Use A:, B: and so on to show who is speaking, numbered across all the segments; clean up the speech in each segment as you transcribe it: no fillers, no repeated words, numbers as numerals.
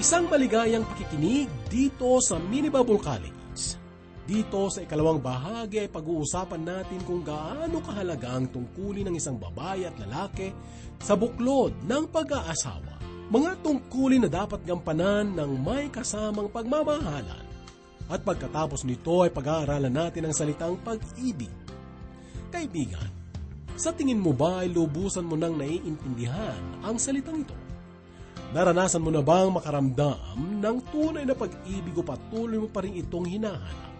A: Isang maligayang pakikinig dito sa Mini Bible College. Dito sa ikalawang bahagi ay pag-uusapan natin kung gaano kahalaga ang tungkulin ng isang babae at lalaki sa buklod ng pag-aasawa. Mga tungkulin na dapat gampanan ng may kasamang pagmamahalan. At pagkatapos nito ay pag-aaralan natin ang salitang pag-ibig. Kaibigan, sa tingin mo ba ay lubusan mo nang naiintindihan ang salitang ito? Naranasan mo na bang makaramdam ng tunay na pag-ibig o patuloy mo pa rin itong hinahanap?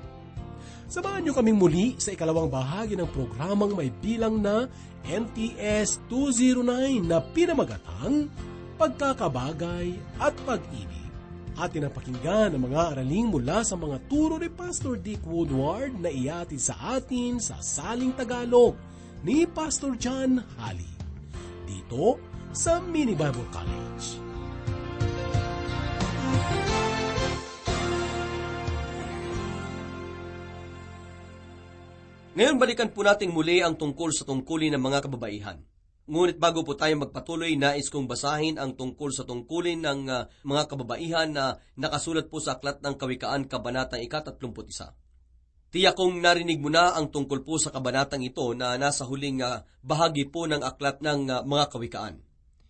A: Samahan niyo kaming muli sa ikalawang bahagi ng programang may bilang na NTS 209 na pinamagatang Pagkakabagay at Pag-ibig. Atin ang pakinggan ang mga araling mula sa mga turo ni Pastor Dick Woodward na iatid sa atin sa Saling Tagalog ni Pastor John Halley. Dito sa Mini Bible College.
B: Ngayon balikan po natin muli ang tungkol sa tungkulin ng mga kababaihan. Ngunit bago po tayo magpatuloy, nais kong basahin ang tungkol sa tungkulin ng mga kababaihan na nakasulat po sa Aklat ng Kawikaan, Kabanatang 31. Tiyak kong narinig mo na ang tungkol po sa kabanatang ito na nasa huling bahagi po ng Aklat ng mga Kawikaan.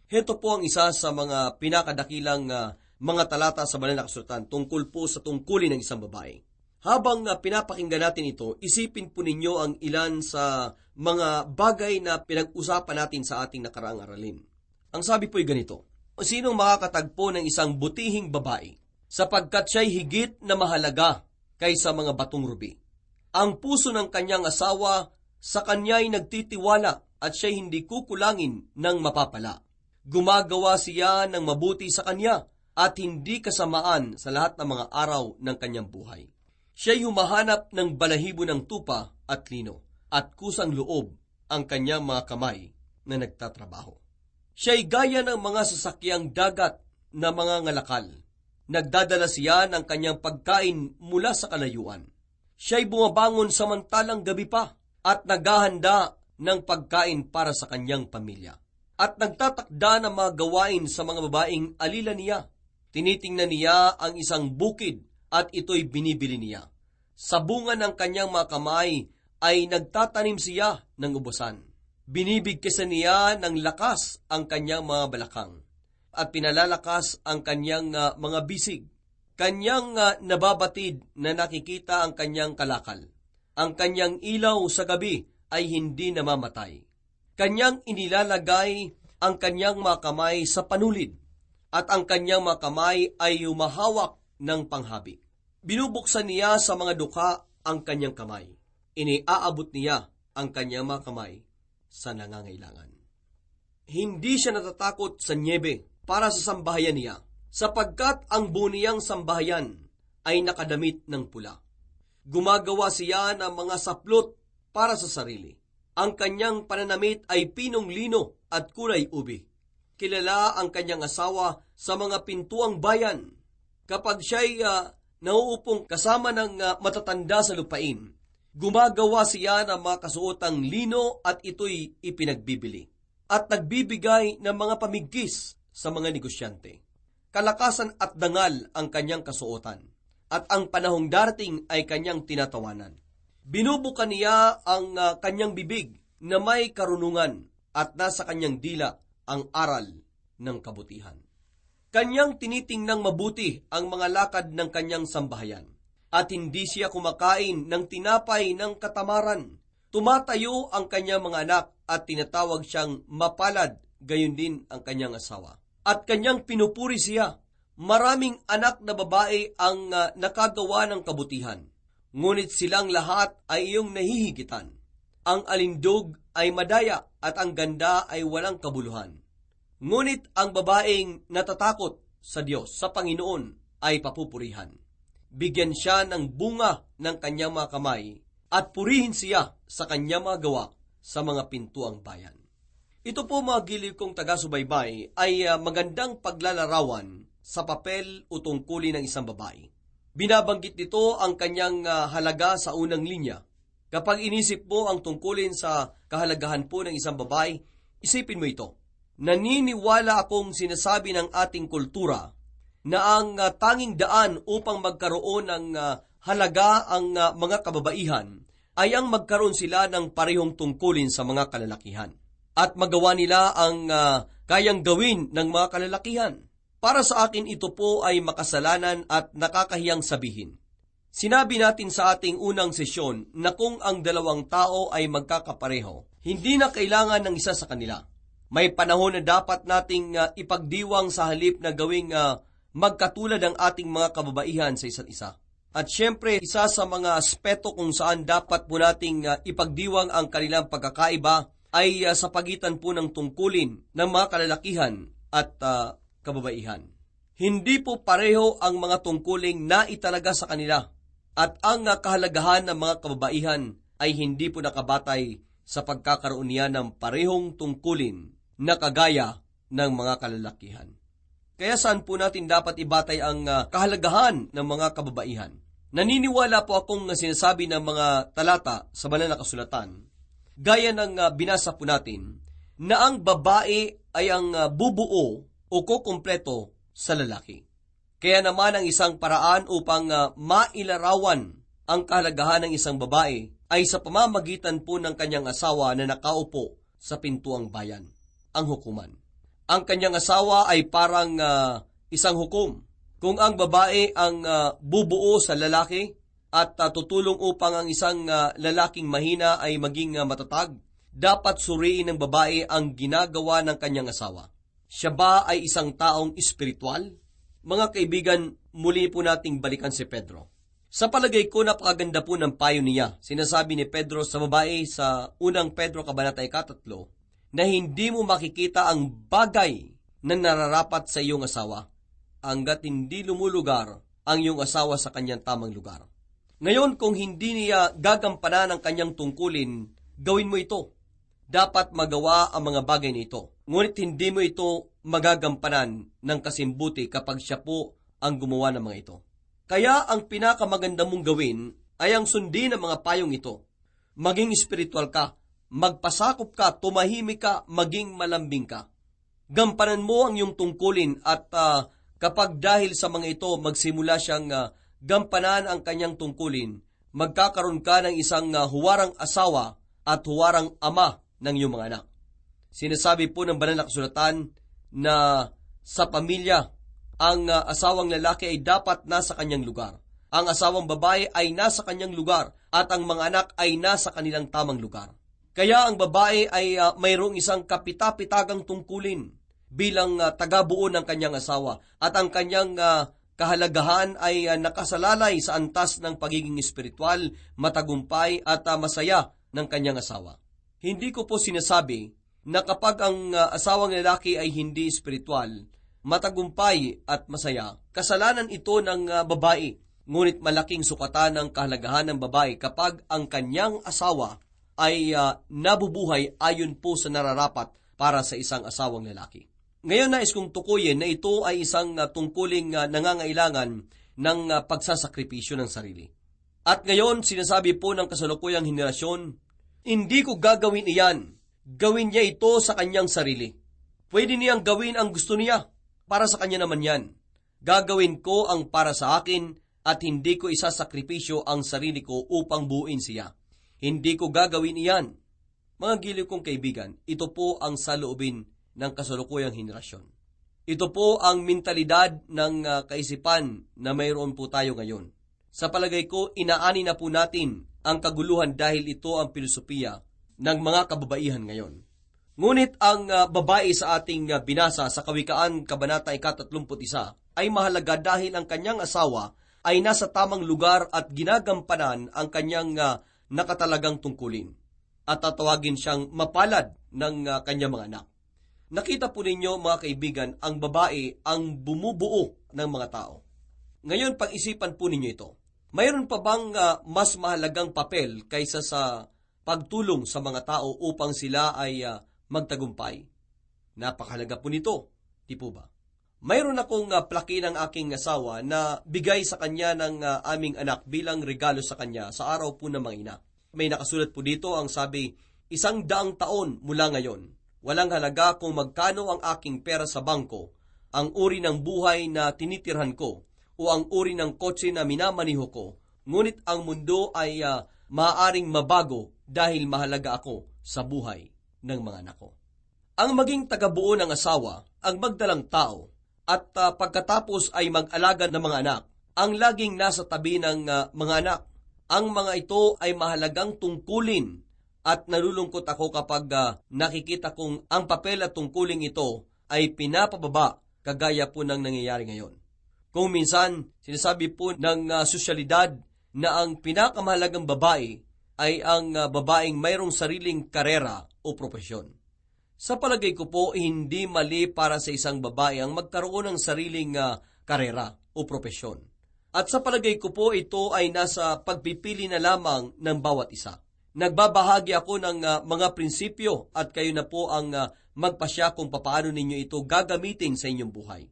B: Heto po ang isa sa mga pinakadakilang mga talata sa Banal na Kasulatan tungkol po sa tungkulin ng isang babae. Habang pinapakinggan natin ito, isipin po ninyo ang ilan sa mga bagay na pinag-usapan natin sa ating nakaraang aralin. Ang sabi po ay ganito, sinong makakatagpo ng isang butihing babae sapagkat siya'y higit na mahalaga kaysa mga batong rubi. Ang puso ng kanyang asawa sa kanya'y nagtitiwala at siya'y hindi kukulangin ng mapapala. Gumagawa siya ng mabuti sa kanya at hindi kasamaan sa lahat ng mga araw ng kanyang buhay. Siya'y humahanap ng balahibo ng tupa at lino, at kusang loob ang kanyang mga kamay na nagtatrabaho. Siya'y gaya ng mga sasakyang dagat na mga ngalakal. Nagdadala siya ng kanyang pagkain mula sa kalayuan. Siya'y bumabangon samantalang gabi pa, at naghahanda ng pagkain para sa kanyang pamilya. At nagtatakda ng mga gawain sa mga babaeng alila niya. Tinitingnan niya ang isang bukid, at ito'y binibili niya. Sa bunga ng kanyang mga kamay ay nagtatanim siya ng ubusan. Binibigkasan niya ng lakas ang kanyang mga balakang at pinalalakas ang kanyang mga bisig. Kanyang nababatid na nakikita ang kanyang kalakal. Ang kanyang ilaw sa gabi ay hindi namamatay. Kanyang inilalagay ang kanyang mga kamay sa panulid at ang kanyang mga kamay ay humahawak ng panghabi. Binubuksan niya sa mga dukha ang kanyang kamay. Iniaabot niya ang kanyang mga kamay sa nangangailangan. Hindi siya natatakot sa nyebe para sa sambahayan niya, sapagkat ang buo niyang sambahayan ay nakadamit ng pula. Gumagawa siya ng mga saplot para sa sarili. Ang kanyang pananamit ay pinong lino at kulay ubi. Kilala ang kanyang asawa sa mga pintuang bayan. Kapag siya'y nauupong kasama ng matatanda sa lupain, gumagawa siya ng mga kasuotang lino at ito'y ipinagbibili. At nagbibigay ng mga pamigkis sa mga negosyante. Kalakasan at dangal ang kanyang kasuotan, at ang panahong darating ay kanyang tinatawanan. Binubuka niya ang kanyang bibig na may karunungan, at nasa kanyang dila ang aral ng kabutihan. Kanyang tinitingnang mabuti ang mga lakad ng kanyang sambahayan, at hindi siya kumakain ng tinapay ng katamaran. Tumatayo ang kanyang mga anak at tinatawag siyang mapalad, gayon din ang kanyang asawa. At kanyang pinupuri siya. Maraming anak na babae ang nakagawa ng kabutihan, ngunit silang lahat ay iyong nahihigitan. Ang alindog ay madaya at ang ganda ay walang kabuluhan. Ngunit ang babaeng natatakot sa Diyos, sa Panginoon, ay papupurihan. Bigyan siya ng bunga ng kanyang mga kamay at purihin siya sa kanyang mga gawa sa mga pintuang bayan. Ito po mga giliw kong taga-subaybay ay magandang paglalarawan sa papel o tungkulin ng isang babae. Binabanggit nito ang kanyang halaga sa unang linya. Kapag inisip mo ang tungkulin sa kahalagahan po ng isang babae, isipin mo ito. Naniniwala akong sinasabi ng ating kultura na ang tanging daan upang magkaroon ng halaga ang mga kababaihan ay ang magkaroon sila ng parehong tungkulin sa mga kalalakihan at magawa nila ang kayang gawin ng mga kalalakihan. Para sa akin ito po ay makasalanan at nakakahiyang sabihin. Sinabi natin sa ating unang sesyon na kung ang dalawang tao ay magkakapareho, hindi na kailangan ng isa sa kanila. May panahon na dapat nating ipagdiwang sa halip na gawing magkatulad ang ating mga kababaihan sa isa't isa. At syempre, isa sa mga aspeto kung saan dapat po nating ipagdiwang ang kanilang pagkakaiba ay sa pagitan po ng tungkulin ng mga kalalakihan at kababaihan. Hindi po pareho ang mga tungkuling na italaga sa kanila at ang kahalagahan ng mga kababaihan ay hindi po nakabatay sa pagkakaroon niya ng parehong tungkulin na kagaya ng mga kalalakihan. Kaya saan po natin dapat ibatay ang kahalagahan ng mga kababaihan? Naniniwala po akong sinasabi ng mga talata sa banal na kasulatan, gaya ng binasa po natin, na ang babae ay ang bubuo o kukumpleto sa lalaki. Kaya naman ang isang paraan upang mailarawan ang kahalagahan ng isang babae ay sa pamamagitan po ng kanyang asawa na nakaupo sa pintuang bayan, ang hukuman. Ang kanyang asawa ay parang isang hukom. Kung ang babae ang bubuo sa lalaki at tutulong upang ang isang lalaking mahina ay maging matatag, dapat suriin ng babae ang ginagawa ng kanyang asawa. Siya ba ay isang taong espiritual? Mga kaibigan, muli po nating balikan si Pedro. Sa palagay ko, napakaganda po ng payo niya. Sinasabi ni Pedro sa babae sa unang Pedro Kabanata 3, na hindi mo makikita ang bagay na nararapat sa iyong asawa hanggat hindi lumulugar ang iyong asawa sa kanyang tamang lugar. Ngayon, kung hindi niya gagampanan ang kanyang tungkulin, gawin mo ito. Dapat magawa ang mga bagay na ito. Ngunit hindi mo ito magagampanan ng kasimbuti kapag siya po ang gumawa ng mga ito. Kaya ang pinakamaganda mong gawin ay ang sundin ng mga payong ito. Maging espiritual ka, magpasakop ka, tumahimik ka, maging malambing ka. Gampanan mo ang iyong tungkulin at kapag dahil sa mga ito magsimula siyang gampanan ang kanyang tungkulin, magkakaroon ka ng isang huwarang asawa at huwarang ama ng iyong mga anak. Sinasabi po ng banal na kasulatan na sa pamilya, ang asawang lalaki ay dapat nasa kanyang lugar. Ang asawang babae ay nasa kanyang lugar at ang mga anak ay nasa kanilang tamang lugar. Kaya ang babae ay mayroong isang kapitapitagang tungkulin bilang tagabuo ng kanyang asawa at ang kanyang kahalagahan ay nakasalalay sa antas ng pagiging espiritual, matagumpay at masaya ng kanyang asawa. Hindi ko po sinasabi na kapag ang asawang lalaki ay hindi espiritual, matagumpay at masaya, kasalanan ito ng babae. Ngunit malaking sukatan ng kahalagahan ng babae kapag ang kanyang asawa ay nabubuhay ayon po sa nararapat para sa isang asawang lalaki. Ngayon nais kong tukuyin na ito ay isang tungkuling nangangailangan ng pagsasakripisyo ng sarili. At ngayon sinasabi po ng kasalukuyang henerasyon, hindi ko gagawin iyan. Gawin niya ito sa kanyang sarili. Pwede niyang gawin ang gusto niya. Para sa kanya naman yan. Gagawin ko ang para sa akin at hindi ko isasakripisyo ang sarili ko upang buuin siya. Hindi ko gagawin iyan. Mga giliw kong kaibigan, ito po ang saloobin ng kasalukuyang henerasyon. Ito po ang mentalidad ng kaisipan na mayroon po tayo ngayon. Sa palagay ko, inaani na po natin ang kaguluhan dahil ito ang filosofiya ng mga kababaihan ngayon. Ngunit ang babae sa ating binasa sa Kawikaan Kabanata 31 ay mahalaga dahil ang kanyang asawa ay nasa tamang lugar at ginagampanan ang kanyang nakatalagang tungkulin at tatawagin siyang mapalad ng kanyang mga anak. Nakita po ninyo mga kaibigan, ang babae ang bumubuo ng mga tao. Ngayon pag-isipan po ninyo ito. Mayroon pa bang mas mahalagang papel kaysa sa pagtulong sa mga tao upang sila ay magtagumpay? Napakahalaga po nito, di po ba? Mayroon akong plaki ng aking asawa na bigay sa kanya ng aming anak bilang regalo sa kanya sa araw po ng mga ina. May nakasulat po dito ang sabi, 100 taon mula ngayon, walang halaga kung magkano ang aking pera sa bangko, ang uri ng buhay na tinitirhan ko o ang uri ng kotse na minamaniho ko, ngunit ang mundo ay maaaring mabago dahil mahalaga ako sa buhay ng mga anak ko. Ang maging tagabuo ng asawa, ang magdalang tao, at pagkatapos ay mag-alaga ng mga anak, ang laging nasa tabi ng mga anak. Ang mga ito ay mahalagang tungkulin at nalulungkot ako kapag nakikita kong ang papel at tungkuling ito ay pinapababa kagaya po ng nangyayari ngayon. Kung minsan, sinasabi po ng sosyalidad na ang pinakamahalagang babae ay ang babaeng mayroong sariling karera o propesyon. Sa palagay ko po, hindi mali para sa isang babae ang magkaroon ng sariling karera o propesyon. At sa palagay ko po, ito ay nasa pagpipili na lamang ng bawat isa. Nagbabahagi ako ng mga prinsipyo at kayo na po ang magpasya kung paano ninyo ito gagamitin sa inyong buhay.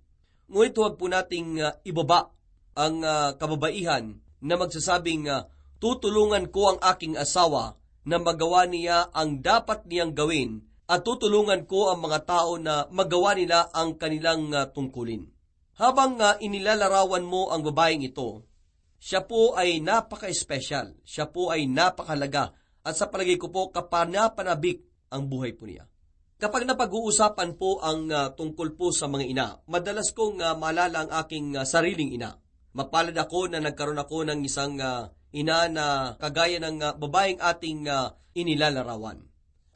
B: Ngunit huwag po nating ibaba ang kababaihan na magsasabing tutulungan ko ang aking asawa na magawa niya ang dapat niyang gawin at tutulungan ko ang mga tao na magawa nila ang kanilang tungkulin. Habang inilalarawan mo ang babaeng ito, siya po ay napaka-espesyal, siya po ay napakalaga, at sa palagay ko po kapanapanabik ang buhay po niya. Kapag napag-uusapan po ang tungkol po sa mga ina, madalas kong maalala ang aking sariling ina. Mapalad ako na nagkaroon ako ng isang ina na kagaya ng babaeng ating inilalarawan.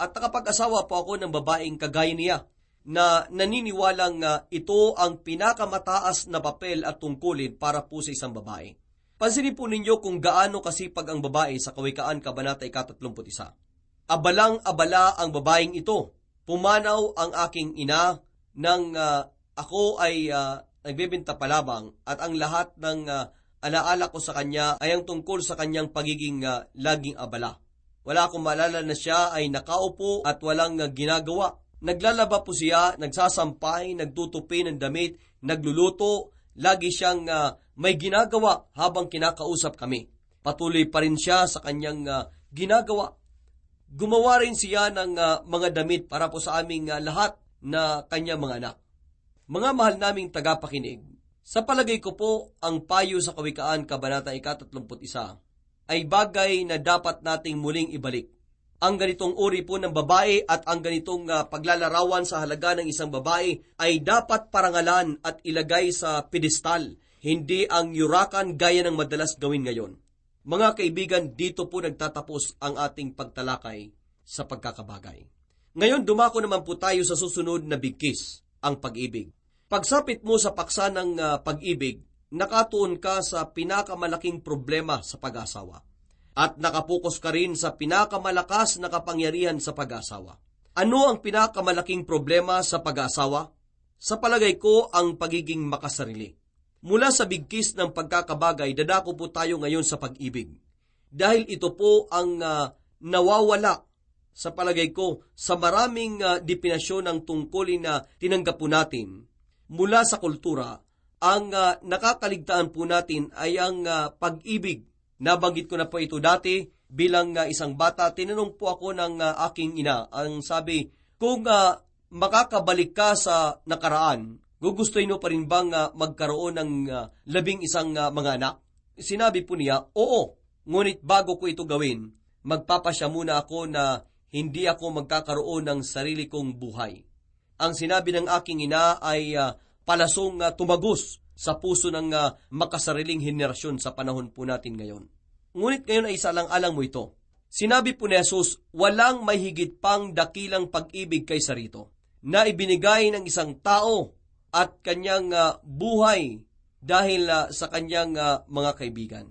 B: At nakapag-asawa po ako ng babaeng kagaya niya, na naniniwalang ito ang pinakamataas na papel at tungkulin para po sa isang babae. Pansinin po ninyo kung gaano kasipag ang babae sa Kawikaan, Kabanata 31. Abalang-abala ang babaeng ito. Pumanaw ang aking ina nang ako ay nagbebenta palabang at ang lahat ng alaala ko sa kanya ay ang tungkol sa kanyang pagiging laging abala. Wala akong maalala na siya ay nakaupo at walang ginagawa. Naglalaba po siya, nagsasampay, nagtutupi ng damit, nagluluto, lagi siyang may ginagawa habang kinakausap kami. Patuloy pa rin siya sa kanyang ginagawa. Gumawa rin siya ng mga damit para po sa aming lahat na kanyang mga anak. Mga mahal naming tagapakinig, sa palagay ko po, ang payo sa Kawikaan, Kabanata 31 ay bagay na dapat nating muling ibalik. Ang ganitong uri po ng babae at ang ganitong paglalarawan sa halaga ng isang babae ay dapat parangalan at ilagay sa pedestal, hindi ang yurakan gaya ng madalas gawin ngayon. Mga kaibigan, dito po nagtatapos ang ating pagtalakay sa pagkakabagay. Ngayon, dumako naman po tayo sa susunod na bigkis, ang pag-ibig. Pagsapit mo sa paksa ng pag-ibig, nakatuon ka sa pinakamalaking problema sa pag-asawa. At nakapokus ka rin sa pinakamalakas na kapangyarihan sa pag-asawa. Ano ang pinakamalaking problema sa pag-asawa? Sa palagay ko, ang pagiging makasarili. Mula sa bigkis ng pagkakabagay, dadako po tayo ngayon sa pag-ibig. Dahil ito po ang nawawala, sa palagay ko, sa maraming definasyon ng tungkulin na tinanggap po natin. Mula sa kultura, ang nakakaligtaan po natin ay ang pag-ibig. Nabanggit ko na po ito dati bilang isang bata. Tinanong po ako ng aking ina. Ang sabi, kung makakabalik ka sa nakaraan, gugustuhin mo pa rin bang magkaroon ng 11 mga anak? Sinabi po niya, oo. Ngunit bago ko ito gawin, magpapasya muna ako na hindi ako magkakaroon ng sarili kong buhay. Ang sinabi ng aking ina ay palasong tumagos sa puso ng makasariling henerasyon sa panahon po natin ngayon. Ngunit ngayon ay isalang-alang mo ito. Sinabi po ni Jesus, walang may higit pang dakilang pag-ibig kaysa rito, na ibinigay ng isang tao at kanyang buhay dahil sa kanyang mga kaibigan.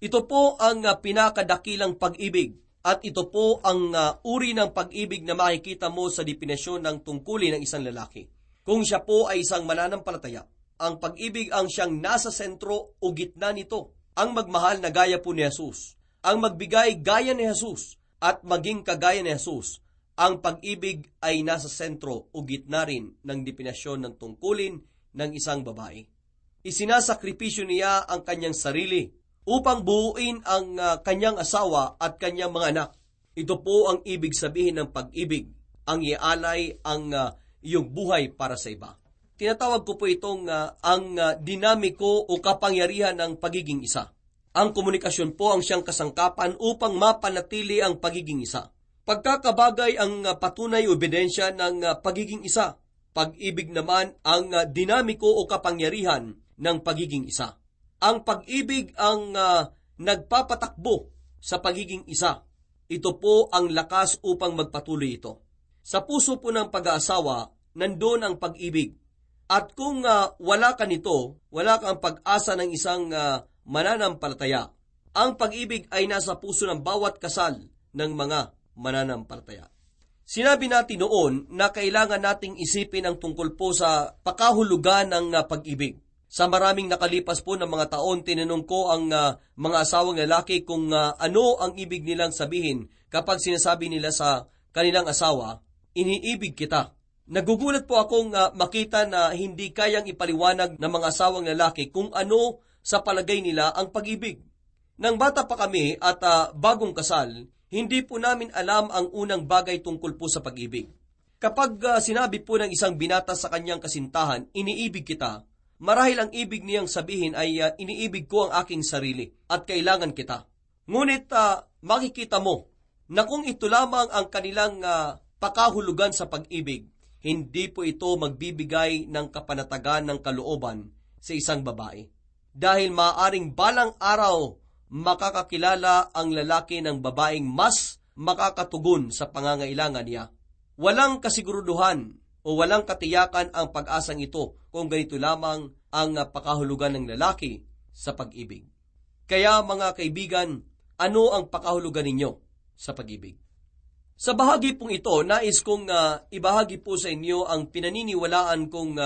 B: Ito po ang pinakadakilang pag-ibig at ito po ang uri ng pag-ibig na makikita mo sa definasyon ng tungkulin ng isang lalaki. Kung siya po ay isang mananampalataya, ang pag-ibig ang siyang nasa sentro o gitna nito. Ang magmahal na gaya po ni Jesus, ang magbigay gaya ni Jesus, at maging kagaya ni Jesus. Ang pag-ibig ay nasa sentro o gitna rin ng definasyon ng tungkulin ng isang babae. Isinasakripisyo niya ang kanyang sarili upang buuin ang kanyang asawa at kanyang mga anak. Ito po ang ibig sabihin ng pag-ibig, ang ialay ang iyong buhay para sa iba. tinatawag ko po itong ang dinamiko o kapangyarihan ng pagiging isa. Ang komunikasyon po ang siyang kasangkapan upang mapanatili ang pagiging isa. Pagkakabagay ang patunay o ebidensya ng pagiging isa. Pag-ibig naman ang dinamiko o kapangyarihan ng pagiging isa. Ang pag-ibig ang nagpapatakbo sa pagiging isa. Ito po ang lakas upang magpatuloy ito. Sa puso po ng pag-aasawa, nandoon ang pag-ibig. At kung wala ka nito, wala kang pag-asa ng isang mananampalataya. Ang pag-ibig ay nasa puso ng bawat kasal ng mga mananampalataya. Sinabi natin noon na kailangan nating isipin ang tungkol po sa pakahulugan ng pag-ibig. Sa maraming nakalipas po ng mga taon, tinanong ko ang mga asawang lalaki kung ano ang ibig nilang sabihin kapag sinasabi nila sa kanilang asawa, iniibig kita. Nagugulat po akong makita na hindi kayang ipaliwanag ng mga asawang lalaki kung ano sa palagay nila ang pag-ibig. Nang bata pa kami at bagong kasal, hindi po namin alam ang unang bagay tungkol po sa pag-ibig. Kapag sinabi po ng isang binata sa kanyang kasintahan, iniibig kita, marahil ang ibig niyang sabihin ay iniibig ko ang aking sarili at kailangan kita. Ngunit makikita mo na kung ito lamang ang kanilang pakahulugan sa pag-ibig, hindi po ito magbibigay ng kapanatagan ng kalooban sa isang babae. Dahil maaaring balang araw makakakilala ang lalaki ng babaeng mas makakatugon sa pangangailangan niya. Walang kasiguruduhan o walang katiyakan ang pag-asang ito kung ganito lamang ang pakahulugan ng lalaki sa pag-ibig. Kaya mga kaibigan, ano ang pakahulugan ninyo sa pag-ibig? Sa bahagi pong ito, nais kong ibahagi po sa inyo ang pinaniniwalaan kong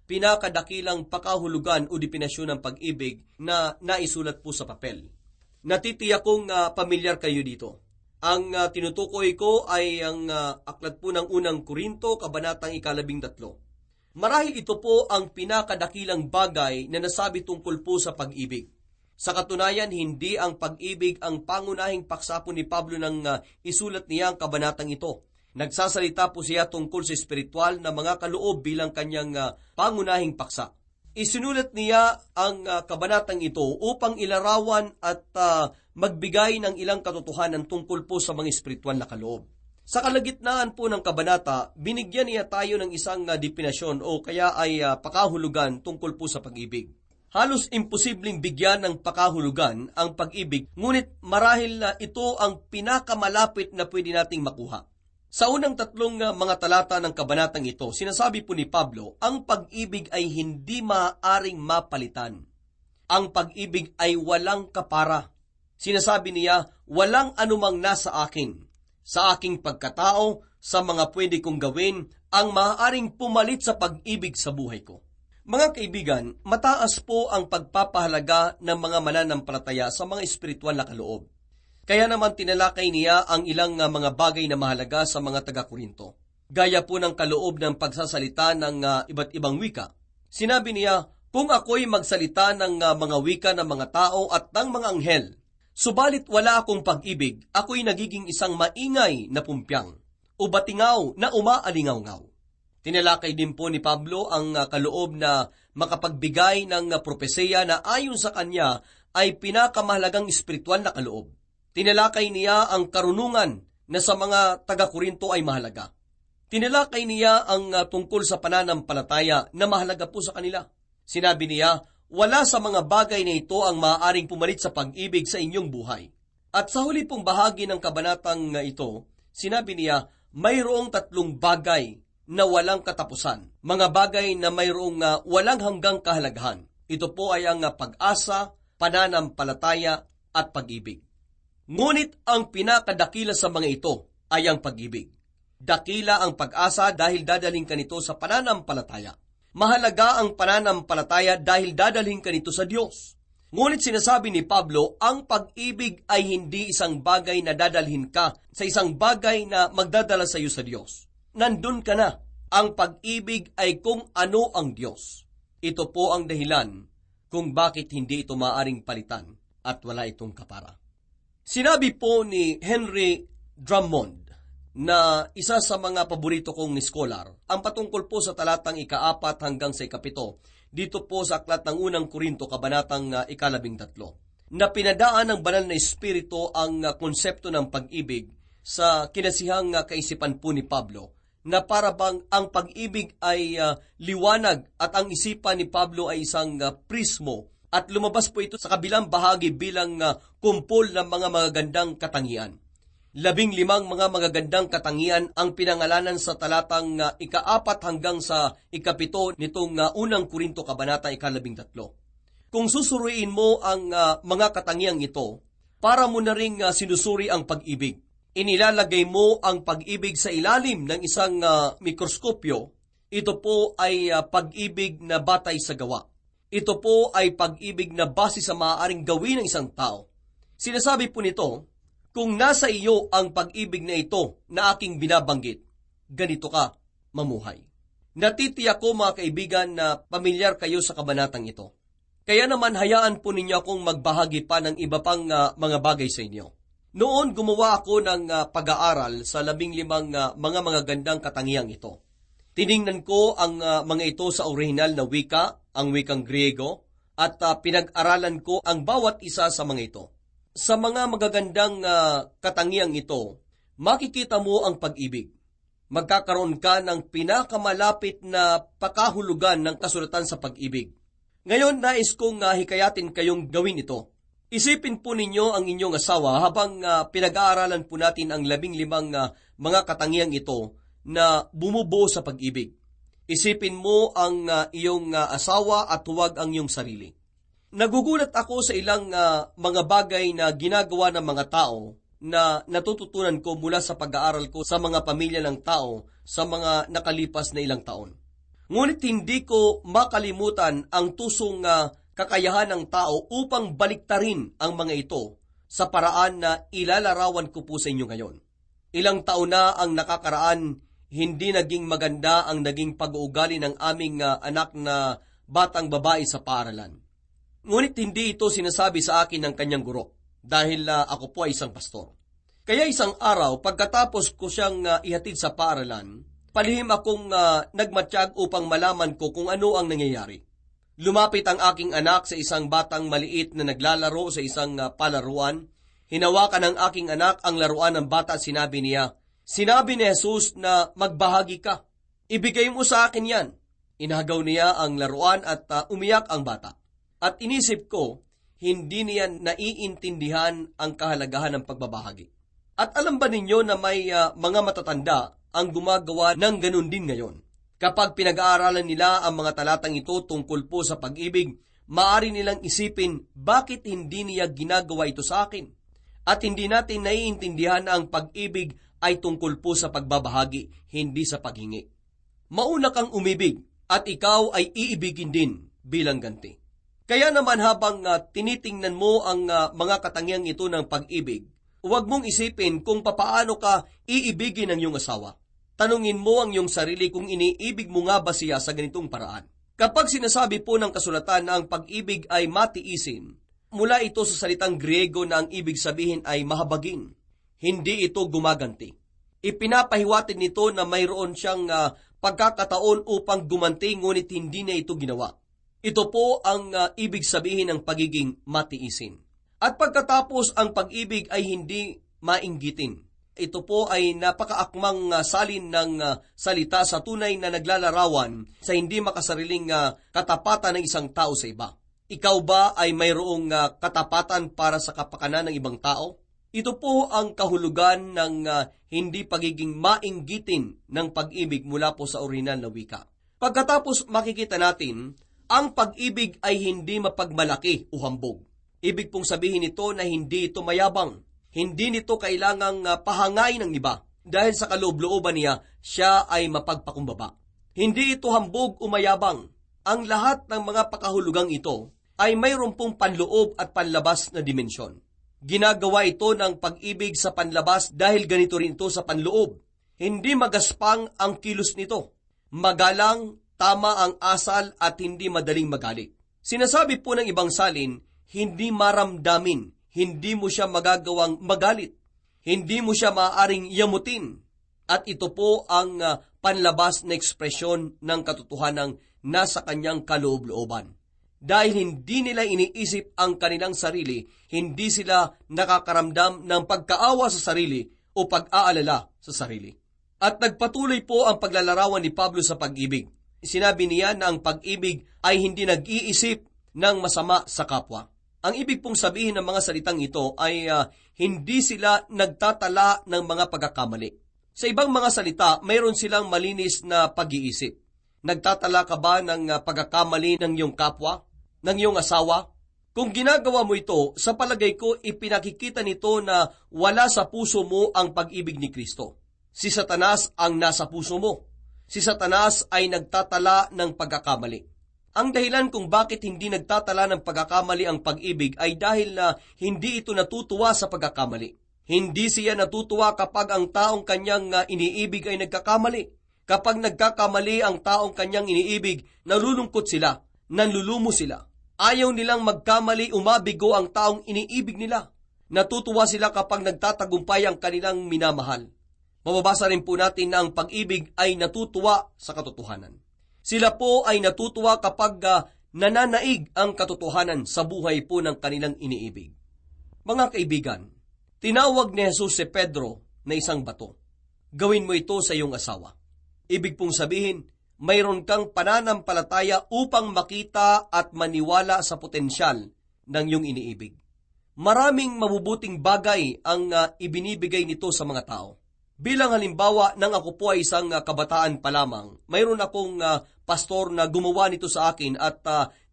B: pinakadakilang pakahulugan o definasyon ng pag-ibig na naisulat po sa papel. Natitiyak kong pamilyar kayo dito. Ang tinutukoy ko ay ang aklat po ng unang Korinto, kabanatang 13. Marahil ito po ang pinakadakilang bagay na nasabi tungkol po sa pag-ibig. Sa katunayan, hindi ang pag-ibig ang pangunahing paksa po ni Pablo nang isulat niya ang kabanatang ito. Nagsasalita po siya tungkol sa espiritual na mga kaloob bilang kanyang pangunahing paksa. Isinulat niya ang kabanatang ito upang ilarawan at magbigay ng ilang katotohanan tungkol po sa mga espiritual na kaloob. Sa kalagitnaan po ng kabanata, binigyan niya tayo ng isang definasyon o kaya ay pakahulugan tungkol po sa pag-ibig. Halos imposibleng bigyan ng pakahulugan ang pag-ibig, ngunit marahil ito ang pinakamalapit na pwede nating makuha. Sa unang tatlong mga talata ng kabanatang ito, sinasabi po ni Pablo, ang pag-ibig ay hindi maaaring mapalitan. Ang pag-ibig ay walang kapara. Sinasabi niya, walang anumang nasa akin. Sa aking pagkatao, sa mga pwede kong gawin, ang maaaring pumalit sa pag-ibig sa buhay ko. Mga kaibigan, mataas po ang pagpapahalaga ng mga mananampalataya sa mga espiritual na kaloob. Kaya naman tinalakay niya ang ilang mga bagay na mahalaga sa mga taga-Korinto. Gaya po ng kaloob ng pagsasalita ng iba't ibang wika. Sinabi niya, kung ako'y magsalita ng mga wika ng mga tao at ng mga anghel, subalit wala akong pag-ibig, ako'y nagiging isang maingay na pumpyang o batingaw na umaalingaw-ngaw. Tinalakay din po ni Pablo ang kaloob na makapagbigay ng propesya na ayon sa kanya ay pinakamahalagang espiritual na kaloob. Tinalakay niya ang karunungan na sa mga taga-Korinto ay mahalaga. Tinalakay niya ang tungkol sa pananampalataya na mahalaga po sa kanila. Sinabi niya, wala sa mga bagay na ito ang maaaring pumalit sa pag-ibig sa inyong buhay. At sa huli pong bahagi ng kabanatang ito, sinabi niya, mayroong tatlong bagay na walang katapusan. Mga bagay na mayroong walang hanggang kahalagahan. Ito po ay ang pag-asa, pananampalataya at pag-ibig. Ngunit ang pinakadakila sa mga ito ay ang pag-ibig. Dakila ang pag-asa dahil dadaling ka nito sa pananampalataya. Mahalaga ang pananampalataya dahil dadaling ka nito sa Diyos. Ngunit sinasabi ni Pablo, ang pag-ibig ay hindi isang bagay na dadalhin ka sa isang bagay na magdadala sa iyo sa Diyos. Nandun ka na. Ang pag-ibig ay kung ano ang Diyos. Ito po ang dahilan kung bakit hindi ito maaring palitan at wala itong kapara. Sinabi po ni Henry Drummond na isa sa mga paborito kong scholar, ang patungkol po sa talatang 4 hanggang sa 7, dito po sa aklat ng unang Korinto, kabanatang 13, na pinadaan ng banal na Espiritu ang konsepto ng pag-ibig sa kinasihang kaisipan po ni Pablo, na para bang ang pag-ibig ay liwanag at ang isipan ni Pablo ay isang prismo, at lumabas po ito sa kabilang bahagi bilang kumpol ng mga magagandang katangian. 15 mga magagandang katangian ang pinangalanan sa talatang 4 hanggang sa 7 nitong unang Korinto kabanata 13. Kung susuriin mo ang mga katangiang ito, para mo na ring sinusuri ang pag-ibig. Inilalagay mo ang pag-ibig sa ilalim ng isang mikroskopyo. Ito po ay pag-ibig na batay sa gawa. Ito po ay pag-ibig na base sa maaaring gawin ng isang tao. Sinasabi po nito, kung nasa iyo ang pag-ibig na ito na aking binabanggit, ganito ka mamuhay. Natitiyak ko mga kaibigan na pamilyar kayo sa kabanatang ito. Kaya naman hayaan po ninyo akong magbahagi pa ng iba pang mga bagay sa inyo. Noon gumawa ako ng pag-aaral sa 15 mga magagandang katangiang ito. Tiningnan ko ang mga ito sa orihinal na wika, ang wikang Griego, at pinag-aralan ko ang bawat isa sa mga ito. Sa mga magagandang katangiang ito, makikita mo ang pag-ibig. Magkakaroon ka ng pinakamalapit na pakahulugan ng kasulatan sa pag-ibig. Ngayon, nais kong hikayatin kayong gawin ito. Isipin po ninyo ang inyong asawa habang pinag-aaralan po natin ang 15 mga katangiang ito na bumubuo sa pag-ibig. Isipin mo ang iyong asawa at huwag ang iyong sarili. Nagugulat ako sa ilang mga bagay na ginagawa ng mga tao na natututunan ko mula sa pag-aaral ko sa mga pamilya ng tao sa mga nakalipas na ilang taon. Ngunit hindi ko makalimutan ang tusong kakayahan ng tao upang baliktarin ang mga ito sa paraan na ilalarawan ko po sa inyo ngayon. Ilang taon na ang nakakaraan, hindi naging maganda ang naging pag-uugali ng aming anak na batang babae sa paaralan. Ngunit hindi ito sinasabi sa akin ng kanyang guro dahil ako po ay isang pastor. Kaya isang araw, pagkatapos ko siyang ihatid sa paaralan, palihim akong nagmatiyag upang malaman ko kung ano ang nangyayari. Lumapit ang aking anak sa isang batang maliit na naglalaro sa isang palaruan. Hinawakan ng aking anak ang laruan ng bata at sinabi niya, "Sinabi ni Jesus na magbahagi ka. Ibigay mo sa akin yan." Inagaw niya ang laruan at umiyak ang bata. At inisip ko, hindi niya naiintindihan ang kahalagahan ng pagbabahagi. At alam ba ninyo na may mga matatanda ang gumagawa ng ganun din ngayon? Kapag pinag-aaralan nila ang mga talatang ito tungkol po sa pag-ibig, maaari nilang isipin, bakit hindi niya ginagawa ito sa akin? At hindi natin naiintindihan na ang pag-ibig ay tungkol po sa pagbabahagi, hindi sa paghingi. Mauna kang umibig at ikaw ay iibigin din bilang ganti. Kaya naman habang tinitingnan mo ang mga katangiang ito ng pag-ibig, huwag mong isipin kung papaano ka iibigin ng iyong asawa. Tanungin mo ang iyong sarili kung iniibig mo nga ba siya sa ganitong paraan. Kapag sinasabi po ng kasulatan na ang pag-ibig ay matiisin, mula ito sa salitang Griego na ang ibig sabihin ay mahabagin. Hindi ito gumaganti. Ipinapahiwatig nito na mayroon siyang pagkakataon upang gumanti ngunit hindi na ito ginawa. Ito po ang ibig sabihin ng pagiging matiisin. At pagkatapos ang pag-ibig ay hindi mainggitin. Ito po ay napakaakmang salin ng salita sa tunay na naglalarawan sa hindi makasariling katapatan ng isang tao sa iba. Ikaw ba ay mayroong katapatan para sa kapakanan ng ibang tao? Ito po ang kahulugan ng hindi pagiging mainggitin ng pag-ibig mula po sa orihinal na wika. Pagkatapos makikita natin, ang pag-ibig ay hindi mapagmalaki o hambog. Ibig pong sabihin nito na hindi ito mayabang. Hindi nito kailangang pahangay ng iba dahil sa kaloob-looban niya, siya ay mapagpakumbaba. Hindi ito hambog o mayabang. Ang lahat ng mga pakahulugang ito ay mayroon pong panloob at panlabas na dimensyon. Ginagawa ito ng pag-ibig sa panlabas dahil ganito rin ito sa panloob. Hindi magaspang ang kilos nito. Magalang, tama ang asal at hindi madaling magalit. Sinasabi po ng ibang salin, hindi maramdamin, hindi mo siya magagawang magalit, hindi mo siya maaaring yamutin, At ito po ang panlabas na ekspresyon ng katotohanang nasa kanyang kaloob-looban. Dahil hindi nila iniisip ang kanilang sarili, hindi sila nakakaramdam ng pagkaawa sa sarili o pag-aalala sa sarili. At nagpatuloy po ang paglalarawan ni Pablo sa pag-ibig. Sinabi niya na ang pag-ibig ay hindi nag-iisip ng masama sa kapwa. Ang ibig pong sabihin ng mga salitang ito ay hindi sila nagtatala ng mga pagkakamali. Sa ibang mga salita, mayroon silang malinis na pag-iisip. Nagtatala ka ba ng pagkakamali ng iyong kapwa, ng iyong asawa? Kung ginagawa mo ito, sa palagay ko, ipinakikita nito na wala sa puso mo ang pag-ibig ni Kristo. Si Satanas ang nasa puso mo. Si Satanas ay nagtatala ng pagkakamali. Ang dahilan kung bakit hindi nagtatala ng pagkakamali ang pag-ibig ay dahil na hindi ito natutuwa sa pagkakamali. Hindi siya natutuwa kapag ang taong kanyang iniibig ay nagkakamali. Kapag nagkakamali ang taong kanyang iniibig, nalulungkot sila, nanlulumo sila. Ayaw nilang magkamali, umabigo ang taong iniibig nila. Natutuwa sila kapag nagtatagumpay ang kanilang minamahal. Mababasa rin po natin na ang pag-ibig ay natutuwa sa katotohanan. Sila po ay natutuwa kapag nananaig ang katotohanan sa buhay po ng kanilang iniibig. Mga kaibigan, tinawag ni Jesus si Pedro na isang bato. Gawin mo ito sa iyong asawa. Ibig pong sabihin, mayroon kang pananampalataya upang makita at maniwala sa potensyal ng iyong iniibig. Maraming mabubuting bagay ang ibinibigay nito sa mga tao. Bilang halimbawa, nang ako po ay isang kabataan pa lamang, mayroon akong pastor na gumawa nito sa akin at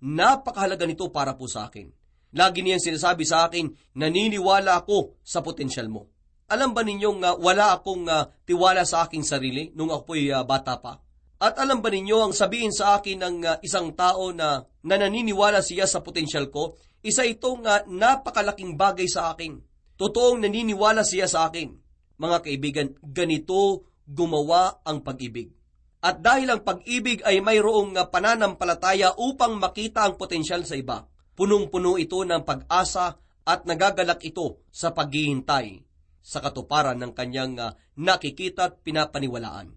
B: napakahalaga nito para po sa akin. Lagi niyang sinasabi sa akin, naniniwala ako sa potensyal mo. Alam ba ninyong wala akong tiwala sa aking sarili nung ako po'y bata pa? At alam ba ninyo ang sabihin sa akin ng isang tao na naniniwala siya sa potensyal ko, isa itong napakalaking bagay sa akin. Totoong naniniwala siya sa akin. Mga kaibigan, ganito gumawa ang pag-ibig. At dahil ang pag-ibig ay mayroong pananampalataya upang makita ang potensyal sa iba, punong-puno ito ng pag-asa at nagagalak ito sa paghihintay sa katuparan ng kanyang nakikita at pinapaniwalaan.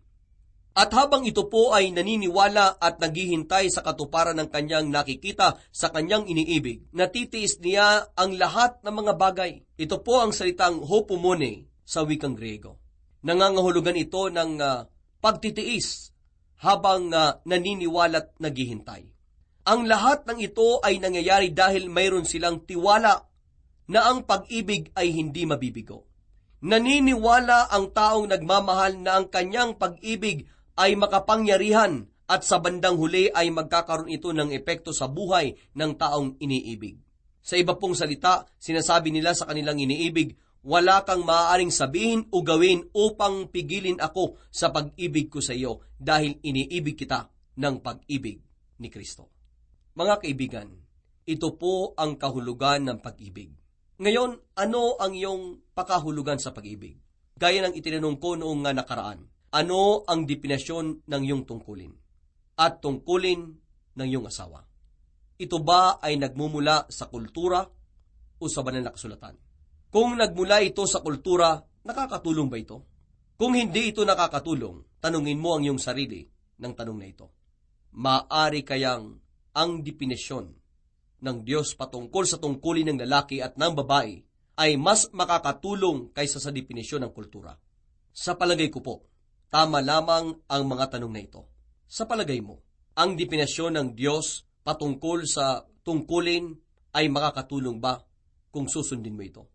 B: At habang ito po ay naniniwala at naghihintay sa katuparan ng kanyang nakikita sa kanyang iniibig, natitiis niya ang lahat ng mga bagay. Ito po ang salitang hopomone sa wikang Griego. Nangangahulugan ito ng pagtitiis habang naniniwala at naghihintay. Ang lahat ng ito ay nangyayari dahil mayroon silang tiwala na ang pag-ibig ay hindi mabibigo. Naniniwala ang taong nagmamahal na ang kanyang pag-ibig ay makapangyarihan at sa bandang huli ay magkakaroon ito ng epekto sa buhay ng taong iniibig. Sa iba pong salita, sinasabi nila sa kanilang iniibig, wala kang maaaring sabihin o gawin upang pigilin ako sa pag-ibig ko sa iyo dahil iniibig kita ng pag-ibig ni Kristo. Mga kaibigan, ito po ang kahulugan ng pag-ibig. Ngayon, ano ang iyong pakahulugan sa pag-ibig? Gaya ng itinanong ko noong nakaraan, ano ang definasyon ng iyong tungkulin at tungkulin ng iyong asawa? Ito ba ay nagmumula sa kultura o sa banal na kasulatan? Kung nagmula ito sa kultura, nakakatulong ba ito? Kung hindi ito nakakatulong, tanungin mo ang iyong sarili ng tanong na ito. Maaari kayang ang definisyon ng Diyos patungkol sa tungkulin ng lalaki at ng babae ay mas makakatulong kaysa sa definisyon ng kultura? Sa palagay ko po, tama lamang ang mga tanong na ito. Sa palagay mo, ang definisyon ng Diyos patungkol sa tungkulin ay makakatulong ba kung susundin mo ito?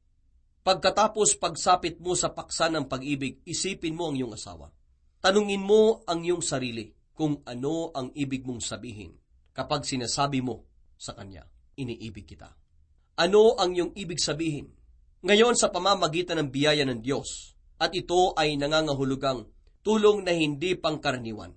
B: Pagkatapos pagsapit mo sa paksa ng pag-ibig, isipin mo ang iyong asawa. Tanungin mo ang iyong sarili kung ano ang ibig mong sabihin kapag sinasabi mo sa kanya, iniibig kita. Ano ang iyong ibig sabihin? Ngayon sa pamamagitan ng biyaya ng Diyos, at ito ay nangangahulugang tulong na hindi pangkaraniwan.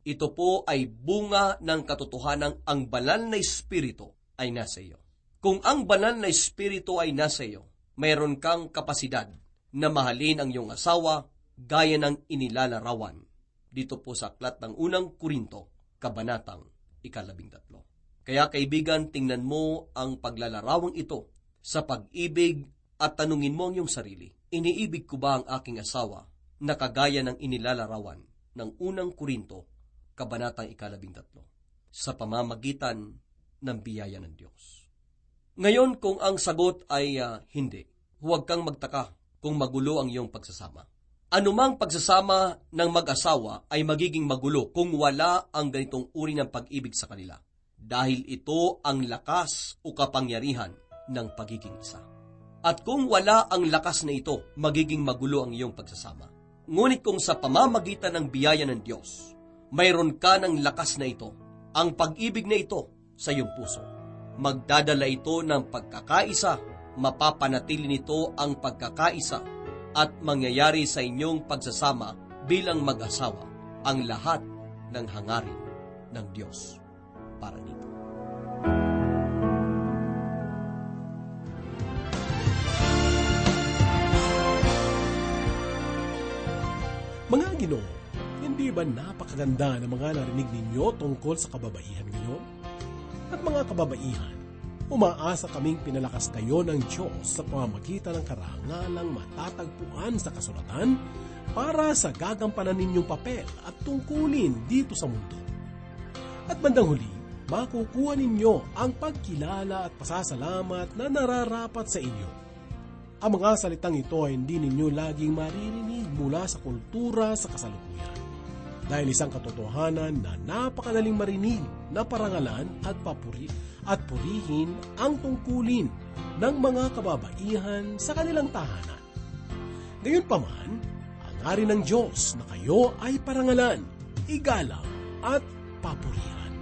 B: Ito po ay bunga ng katotohanang ang banal na Espiritu ay nasa iyo. Kung ang banal na Espiritu ay nasa iyo, mayroon kang kapasidad na mahalin ang iyong asawa gaya ng inilalarawan dito po sa aklat ng unang Korinto, kabanatang 13. Kaya kaibigan, tingnan mo ang paglalarawang ito sa pag-ibig at tanungin mo ang iyong sarili, iniibig ko ba ang aking asawa na kagaya ng inilalarawan ng unang Korinto, Kabanatang 13, sa pamamagitan ng biyaya ng Diyos. Ngayon, kung ang sagot ay hindi, huwag kang magtaka kung magulo ang iyong pagsasama. Anumang pagsasama ng mag-asawa ay magiging magulo kung wala ang ganitong uri ng pag-ibig sa kanila, dahil ito ang lakas o kapangyarihan ng pagiging isa. At kung wala ang lakas na ito, magiging magulo ang iyong pagsasama. Ngunit kung sa pamamagitan ng biyaya ng Diyos, mayroon ka ng lakas na ito, ang pag-ibig na ito sa iyong puso, magdadala ito ng pagkakaisa, mapapanatili nito ang pagkakaisa, at mangyayari sa inyong pagsasama bilang mag-asawa ang lahat ng hangarin ng Diyos para dito.
A: Mga Ginoo, hindi ba napakaganda ng mga narinig ninyo tungkol sa kababaihan ngayon? At mga kababaihan, umaasa kaming pinalakas kayo ng Diyos sa pamamagitan ng karangalang matatagpuan sa kasulatan para sa gagampanan ninyong papel at tungkulin dito sa mundo. At bandang huli, makukuha ninyo ang pagkilala at pasasalamat na nararapat sa inyo. Ang mga salitang ito ay hindi ninyo laging maririnig mula sa kultura sa kasalukuyan. Dahil isang katotohanan na napakadaling marinig na parangalan at purihin ang tungkulin ng mga kababaihan sa kanilang tahanan. Gayunpaman, hangarin ng Diyos na kayo ay parangalan, igalang at papurihan.